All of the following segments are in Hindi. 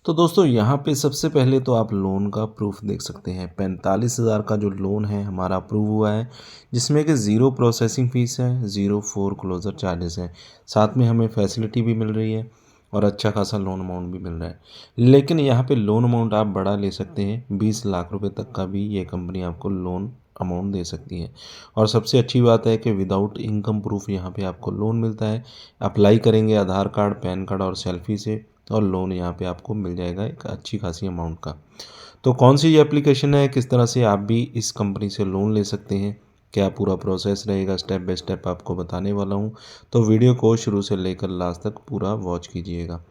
तो दोस्तों यहाँ पे सबसे पहले तो आप लोन का प्रूफ देख सकते हैं। 45,000 का जो लोन है हमारा अप्रूव हुआ है, जिसमें कि ज़ीरो प्रोसेसिंग फ़ीस है, ज़ीरो फोर क्लोज़र चार्जेस हैं। साथ में हमें फैसिलिटी भी मिल रही है और अच्छा खासा लोन अमाउंट भी मिल रहा है। लेकिन यहाँ पे लोन अमाउंट आप बड़ा ले सकते हैं, 20 लाख रुपए तक का भी ये कंपनी आपको लोन अमाउंट दे सकती है। और सबसे अच्छी बात है कि विदाउट इनकम प्रूफ यहाँ पे आपको लोन मिलता है। अप्लाई करेंगे आधार कार्ड, पैन कार्ड और सेल्फी से, और लोन यहाँ पे आपको मिल जाएगा एक अच्छी खासी अमाउंट का। तो कौन सी ये एप्लीकेशन है, किस तरह से आप भी इस कंपनी से लोन ले सकते हैं, क्या पूरा प्रोसेस रहेगा, स्टेप बाय स्टेप आपको बताने वाला हूँ। तो वीडियो को शुरू से लेकर लास्ट तक पूरा वॉच कीजिएगा।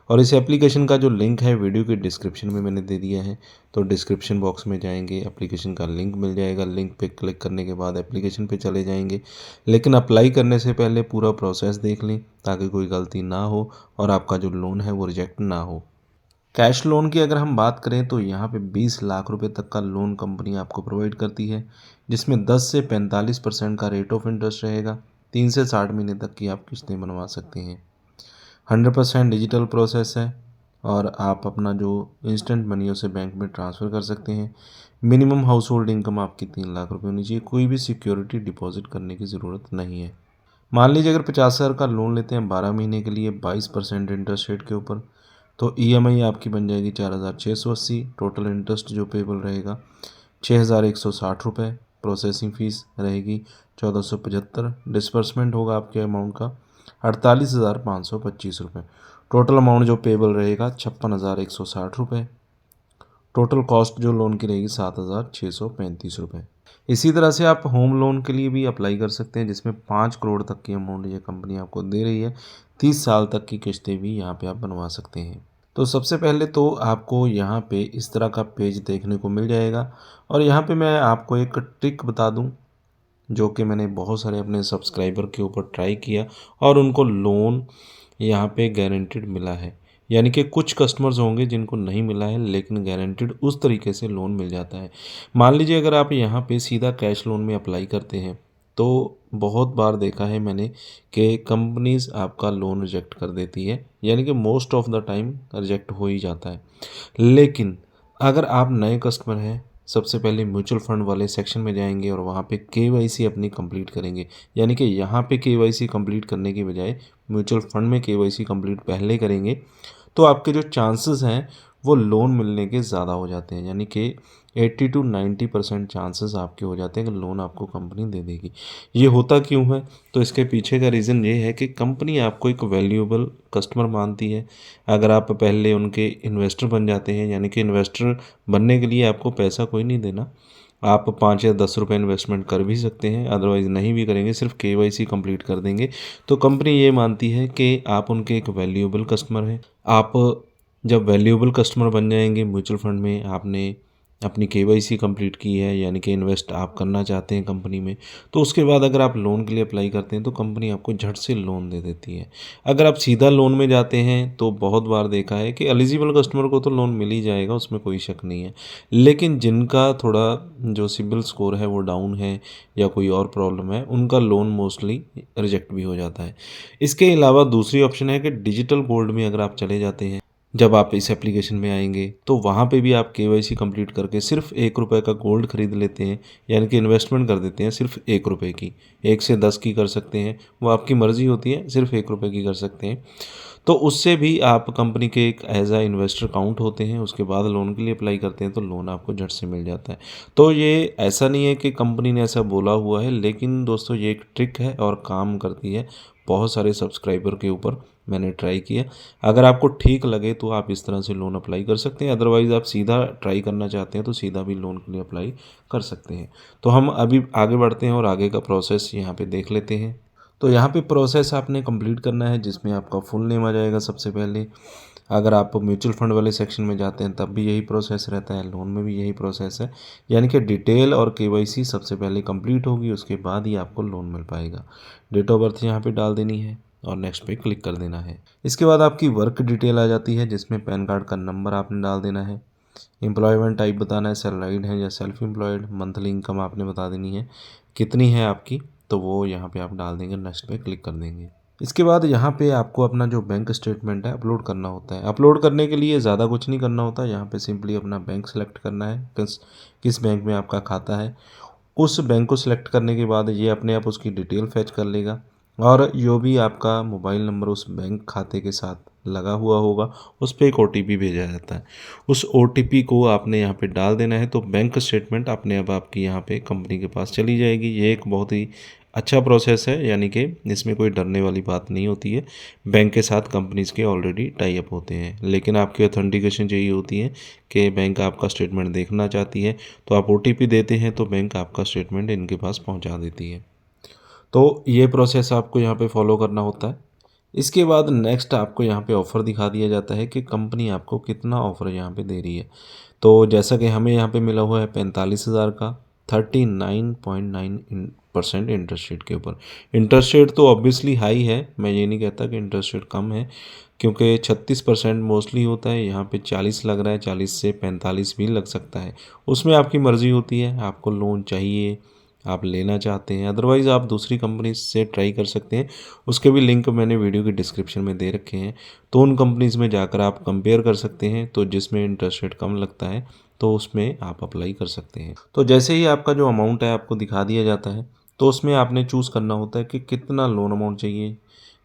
और इस एप्लीकेशन का जो लिंक है वीडियो के डिस्क्रिप्शन में मैंने दे दिया है। तो डिस्क्रिप्शन बॉक्स में जाएंगे, एप्लीकेशन का लिंक मिल जाएगा। लिंक पे क्लिक करने के बाद एप्लीकेशन पे चले जाएंगे। लेकिन अप्लाई करने से पहले पूरा प्रोसेस देख लें ताकि कोई गलती ना हो और आपका जो लोन है वो रिजेक्ट ना हो। कैश लोन की अगर हम बात करें तो यहाँ पे 20 लाख रुपए तक का लोन कंपनी आपको प्रोवाइड करती है, जिसमें 10 से 45% का रेट ऑफ इंटरेस्ट रहेगा। 3 से 60 महीने तक की आप किस्तें बनवा सकते हैं। 100% डिजिटल प्रोसेस है और आप अपना जो इंस्टेंट मनी उसे बैंक में ट्रांसफ़र कर सकते हैं। मिनिमम हाउस होल्ड इनकम आपकी 3 लाख रुपये होनी चाहिए। कोई भी सिक्योरिटी डिपॉजिट करने की ज़रूरत नहीं है। मान लीजिए अगर 50,000 का लोन लेते हैं 12 महीने के लिए 22% इंटरेस्ट रेट के ऊपर, तो ईएमआई आपकी बन जाएगी 4,680। टोटल इंटरेस्ट जो पेबल रहेगा 6,160 रुपये। प्रोसेसिंग फ़ीस रहेगी 1,475। डिस्बर्समेंट होगा आपके अमाउंट का 48,525 रुपये। टोटल अमाउंट जो पेबल रहेगा 56,160 रुपये। टोटल कॉस्ट जो लोन की रहेगी 7,635 रुपये। इसी तरह से आप होम लोन के लिए भी अप्लाई कर सकते हैं, जिसमें 5 करोड़ तक की अमाउंट ये कंपनी आपको दे रही है। 30 साल तक की किस्तें भी यहाँ पे आप बनवा सकते हैं। तो सबसे पहले तो आपको यहाँ पे इस तरह का पेज देखने को मिल जाएगा। और यहाँ पे मैं आपको एक ट्रिक बता दूँ, जो कि मैंने बहुत सारे अपने सब्सक्राइबर के ऊपर ट्राई किया और उनको लोन यहाँ पे गारंटीड मिला है। यानी कि कुछ कस्टमर्स होंगे जिनको नहीं मिला है, लेकिन गारंटीड उस तरीके से लोन मिल जाता है। मान लीजिए अगर आप यहाँ पे सीधा कैश लोन में अप्लाई करते हैं तो बहुत बार देखा है मैंने कि कंपनीज आपका लोन रिजेक्ट कर देती है, यानी कि most of the time reject हो ही जाता है। लेकिन अगर आप नए कस्टमर हैं, सबसे पहले म्यूचुअल फंड वाले सेक्शन में जाएंगे और वहाँ पे केवाईसी अपनी कंप्लीट करेंगे। यानी कि यहाँ पे केवाईसी कंप्लीट करने की बजाय म्यूचुअल फंड में केवाईसी कंप्लीट पहले करेंगे, तो आपके जो चांसेस हैं वो लोन मिलने के ज़्यादा हो जाते हैं। यानी कि 80 to 90% चांसेस आपके हो जाते हैं कि लोन आपको कंपनी दे देगी। ये होता क्यों है? तो इसके पीछे का रीज़न ये है कि कंपनी आपको एक वैल्यूएबल कस्टमर मानती है। अगर आप पहले उनके इन्वेस्टर बन जाते हैं, यानी कि इन्वेस्टर बनने के लिए आपको पैसा कोई नहीं देना, आप 5 या 10 रुपये इन्वेस्टमेंट कर भी सकते हैं, अदरवाइज़ नहीं भी करेंगे, सिर्फ केवाईसी कंप्लीट कर देंगे, तो कंपनी ये मानती है कि आप उनके एक वैल्यूएबल कस्टमर हैं। आप जब वैल्यूएबल कस्टमर बन जाएंगे, म्यूचुअल फंड में आपने अपनी केवाईसी कंप्लीट की है, यानी कि इन्वेस्ट आप करना चाहते हैं कंपनी में, तो उसके बाद अगर आप लोन के लिए अप्लाई करते हैं तो कंपनी आपको झट से लोन दे देती है। अगर आप सीधा लोन में जाते हैं तो बहुत बार देखा है कि एलिजिबल कस्टमर को तो लोन मिल ही जाएगा, उसमें कोई शक नहीं है। लेकिन जिनका थोड़ा जो सिबिल स्कोर है वो डाउन है या कोई और प्रॉब्लम है, उनका लोन मोस्टली रिजेक्ट भी हो जाता है। इसके अलावा दूसरी ऑप्शन है कि डिजिटल गोल्ड में अगर आप चले जाते हैं, जब आप इस एप्लीकेशन में आएंगे तो वहाँ पे भी आप केवाईसी कंप्लीट करके सिर्फ 1 रुपये का गोल्ड खरीद लेते हैं, यानी कि इन्वेस्टमेंट कर देते हैं सिर्फ 1 रुपये की। 1 से 10 की कर सकते हैं, वो आपकी मर्ज़ी होती है, सिर्फ 1 रुपये की कर सकते हैं। तो उससे भी आप कंपनी के एक एज आ इन्वेस्टर काउंट होते हैं। उसके बाद लोन के लिए अप्लाई करते हैं तो लोन आपको झट से मिल जाता है। तो ये ऐसा नहीं है कि कंपनी ने ऐसा बोला हुआ है, लेकिन दोस्तों ये एक ट्रिक है और काम करती है। बहुत सारे सब्सक्राइबर के ऊपर मैंने ट्राई किया। अगर आपको ठीक लगे तो आप इस तरह से लोन अप्लाई कर सकते हैं, अदरवाइज़ आप सीधा ट्राई करना चाहते हैं तो सीधा भी लोन के लिए अप्लाई कर सकते हैं। तो हम अभी आगे बढ़ते हैं और आगे का प्रोसेस यहाँ पे देख लेते हैं। तो यहाँ पे प्रोसेस आपने कंप्लीट करना है, जिसमें आपका फुल नेम आ जाएगा सबसे पहले। अगर आप म्यूचुअल फंड वाले सेक्शन में जाते हैं तब भी यही प्रोसेस रहता है, लोन में भी यही प्रोसेस है। यानी कि डिटेल और केवाईसी सबसे पहले कंप्लीट होगी, उसके बाद ही आपको लोन मिल पाएगा। डेट ऑफ बर्थ यहाँ पे डाल देनी है और नेक्स्ट पे क्लिक कर देना है। इसके बाद आपकी वर्क डिटेल आ जाती है, जिसमें पैन कार्ड का नंबर आपने डाल देना है। एम्प्लॉयमेंट टाइप बताना है, सैलरीड है या सेल्फ एम्प्लॉयड। मंथली इनकम आपने बता देनी है कितनी है आपकी, तो वो यहाँ पे आप डाल देंगे, नेक्स्ट पे क्लिक कर देंगे। इसके बाद यहाँ पे आपको अपना जो बैंक स्टेटमेंट है अपलोड करना होता है। अपलोड करने के लिए ज़्यादा कुछ नहीं करना होता, यहाँ पे सिंपली अपना बैंक सेलेक्ट करना है, किस बैंक में आपका खाता है। उस बैंक को सिलेक्ट करने के बाद ये अपने आप उसकी डिटेल फैच कर लेगा और जो भी आपका मोबाइल नंबर उस बैंक खाते के साथ लगा हुआ होगा उस पर एक OTP भेजा जाता है। उस OTP को आपने यहाँ पे डाल देना है, तो बैंक स्टेटमेंट अपने आप आपकी यहाँ पे कंपनी के पास चली जाएगी। ये एक बहुत ही अच्छा प्रोसेस है, यानी कि इसमें कोई डरने वाली बात नहीं होती है। बैंक के साथ कंपनीज़ के ऑलरेडी टाई अप होते हैं, लेकिन आपकी ऑथेंटिकेशन चाहिए होती है कि बैंक आपका स्टेटमेंट देखना चाहती है, तो आप OTP देते हैं तो बैंक आपका स्टेटमेंट इनके पास पहुंचा देती है। तो ये प्रोसेस आपको यहाँ पे फॉलो करना होता है। इसके बाद नेक्स्ट आपको यहाँ पे ऑफ़र दिखा दिया जाता है कि कंपनी आपको कितना ऑफ़र यहाँ पे दे रही है। तो जैसा कि हमें यहाँ पे मिला हुआ है 45,000 का 39.9% इंटरेस्ट रेट के ऊपर। इंटरेस्ट रेट तो ऑब्वियसली हाई है, मैं ये नहीं कहता कि इंटरेस्ट रेट कम है, क्योंकि 36% मोस्टली होता है। यहाँ पे 40 लग रहा है, 40 से 45 भी लग सकता है। उसमें आपकी मर्ज़ी होती है, आपको लोन चाहिए, आप लेना चाहते हैं, अदरवाइज़ आप दूसरी कंपनी से ट्राई कर सकते हैं। उसके भी लिंक मैंने वीडियो की डिस्क्रिप्शन में दे रखे हैं, तो उन कंपनीज़ में जाकर आप कंपेयर कर सकते हैं। तो जिसमें इंटरेस्ट रेट कम लगता है तो उसमें आप अप्लाई कर सकते हैं। तो जैसे ही आपका जो अमाउंट है आपको दिखा दिया जाता है, तो उसमें आपने चूज़ करना होता है कि कितना लोन अमाउंट चाहिए।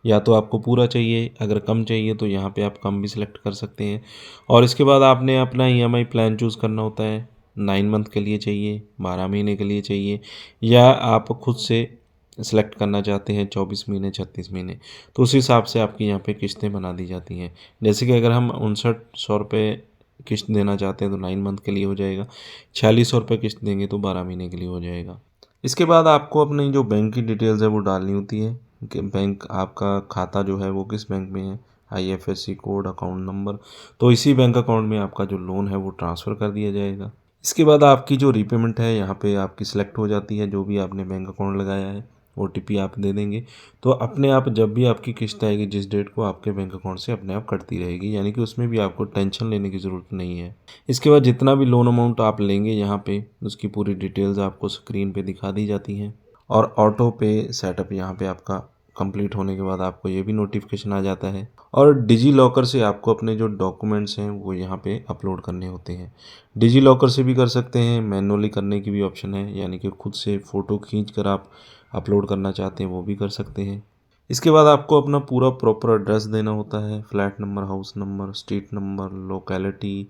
या तो आपको पूरा चाहिए, अगर कम चाहिए तो यहाँ पे आप कम भी सिलेक्ट कर सकते हैं। और इसके बाद आपने अपना EMI प्लान चूज़ करना होता है। 9 मंथ के लिए चाहिए, 12 महीने के लिए चाहिए, या आप खुद से सेलेक्ट करना चाहते हैं 24 महीने, 36 महीने, तो उस हिसाब से आपकी यहाँ पे किस्तें बना दी जाती हैं। जैसे कि अगर हम 5900 रुपये किस्त देना चाहते हैं तो 9 मंथ के लिए हो जाएगा, 4600 रुपये किस्त देंगे तो 12 महीने के लिए हो जाएगा। इसके बाद आपको अपनी जो बैंक की डिटेल्स है वो डालनी होती है कि बैंक आपका खाता जो है वो किस बैंक में है, IFSC कोड, अकाउंट नंबर, तो इसी बैंक अकाउंट में आपका जो लोन है वो ट्रांसफ़र कर दिया जाएगा। इसके बाद आपकी जो रीपेमेंट है यहाँ पे आपकी सिलेक्ट हो जाती है, जो भी आपने बैंक अकाउंट लगाया है OTP आप दे देंगे, तो अपने आप जब भी आपकी किस्त आएगी जिस डेट को, आपके बैंक अकाउंट से अपने आप कटती रहेगी, यानी कि उसमें भी आपको टेंशन लेने की ज़रूरत नहीं है। इसके बाद जितना भी लोन अमाउंट आप लेंगे यहाँ पे उसकी पूरी डिटेल्स आपको स्क्रीन पे दिखा दी जाती हैं। और ऑटो पे सेटअप यहाँ पे आपका कंप्लीट होने के बाद आपको ये भी नोटिफिकेशन आ जाता है। और डिजी लॉकर से आपको अपने जो डॉक्यूमेंट्स हैं वो यहाँ पे अपलोड करने होते हैं। डिजी लॉकर से भी कर सकते हैं, मैनुअली करने की भी ऑप्शन है, यानी कि खुद से फ़ोटो खींच कर आप अपलोड करना चाहते हैं वो भी कर सकते हैं। इसके बाद आपको अपना पूरा प्रॉपर एड्रेस देना होता है, flat number, house number, street number, locality,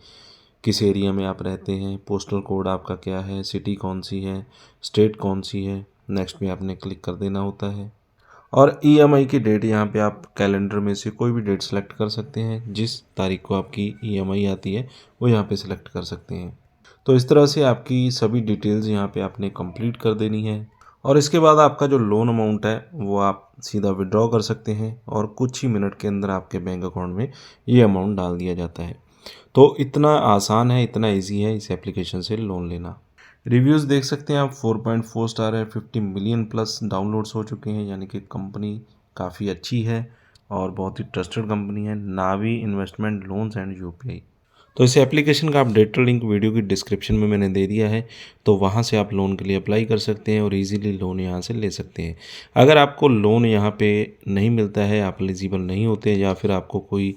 किस एरिया में आप रहते हैं, पोस्टल कोड आपका क्या है, सिटी कौन सी है, स्टेट कौन सी है, नेक्स्ट में आपने क्लिक कर देना होता है। और EMI की डेट यहाँ पे आप कैलेंडर में से कोई भी डेट सेलेक्ट कर सकते हैं, जिस तारीख को आपकी EMI आती है वो यहाँ पे सिलेक्ट कर सकते हैं। तो इस तरह से आपकी सभी डिटेल्स यहाँ पे आपने कंप्लीट कर देनी है, और इसके बाद आपका जो लोन अमाउंट है वो आप सीधा विड्रॉ कर सकते हैं और कुछ ही मिनट के अंदर आपके बैंक अकाउंट में ये अमाउंट डाल दिया जाता है। तो इतना आसान है, इतना इजी है इस एप्लीकेशन से लोन लेना। रिव्यूज़ देख सकते हैं आप, 4.4 स्टार है, 50 मिलियन प्लस डाउनलोड्स हो चुके हैं, यानी कि कंपनी काफ़ी अच्छी है और बहुत ही ट्रस्टेड कंपनी है। नावी इन्वेस्टमेंट लोन्स एंड UPI। तो इस एप्लीकेशन का अपडेटेड लिंक वीडियो की डिस्क्रिप्शन में मैंने दे दिया है, तो वहाँ से आप लोन के लिए अप्लाई कर सकते हैं और इजीली लोन यहाँ से ले सकते हैं। अगर आपको लोन यहाँ पे नहीं मिलता है, आप एलिजिबल नहीं होते, या फिर आपको कोई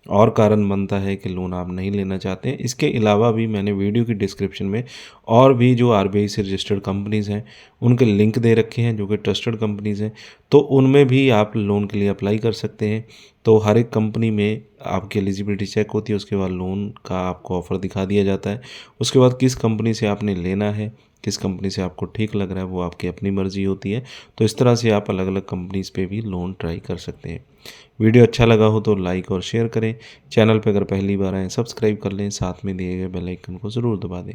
और कारण बनता है कि लोन आप नहीं लेना चाहते हैं, इसके अलावा भी मैंने वीडियो की डिस्क्रिप्शन में और भी जो RBI से रजिस्टर्ड कंपनीज़ हैं उनके लिंक दे रखे हैं जो कि ट्रस्टेड कंपनीज़ हैं, तो उनमें भी आप लोन के लिए अप्लाई कर सकते हैं। तो हर एक कंपनी में आपकी एलिजिबिलिटी चेक होती है, उसके बाद लोन का आपको ऑफ़र दिखा दिया जाता है। उसके बाद किस कंपनी से आपने लेना है, किस कंपनी से आपको ठीक लग रहा है, वो आपकी अपनी मर्ज़ी होती है। तो इस तरह से आप अलग अलग कंपनीज़ पे भी लोन ट्राई कर सकते हैं। वीडियो अच्छा लगा हो तो लाइक और शेयर करें। चैनल पे अगर पहली बार आएँ सब्सक्राइब कर लें, साथ में दिए गए बेल आइकन को ज़रूर दबा दें।